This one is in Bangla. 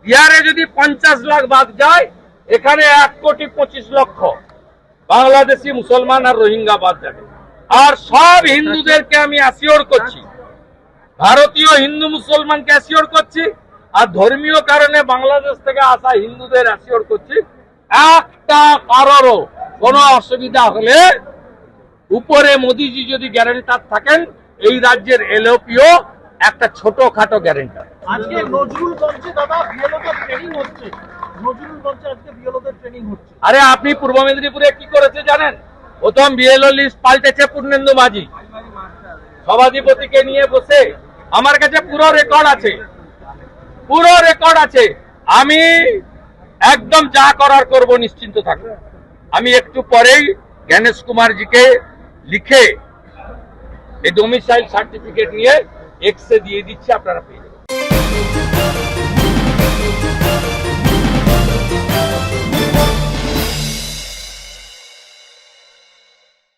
বিহারে যদি 50 লাখ বাদ যায়, এখানে 1,25,00,000 বাংলাদেশি মুসলমান আর রোহিঙ্গা বাদ যাবে। আর সব হিন্দুদেরকে আমি অ্যাসিওর করছি, ভারতীয় হিন্দু মুসলমানকে অ্যাসিওর করছি, আর ধর্মীয় কারণে বাংলাদেশ থেকে আসা হিন্দুদের অ্যাসিওর করছি, একটা কারোরও কোনো অসুবিধা হলে উপরে মোদিজি যদি গ্যারান্টার থাকেন, এই রাজ্যের এলওপিও একটা ছোটখাটো গ্যারান্টার। আজকে নজরুল মঞ্চে দাদা বিএলওদের ট্রেনিং হচ্ছে, নজরুল মঞ্চে আজকে বিএলওদের ট্রেনিং হচ্ছে। আরে আপনি পূর্ব মেদিনীপুরে কি করেছে জানেন? প্রথম বিএলও লিস্ট পাল্টেছে পূর্ণেন্দু মাঝি, সভাধিপতিকে নিয়ে বসে। আমার কাছে পুরো রেকর্ড আছে, আমি একদম যা করার করব, নিশ্চিন্ত থাকুন। আমি একটু পরেই জ্ঞানেশ কুমারজিকে লিখে এই ডোমিসাইল সার্টিফিকেট নিয়ে এক্সে দিয়ে দিচ্ছি, আপনারা পেয়ে যাবেন।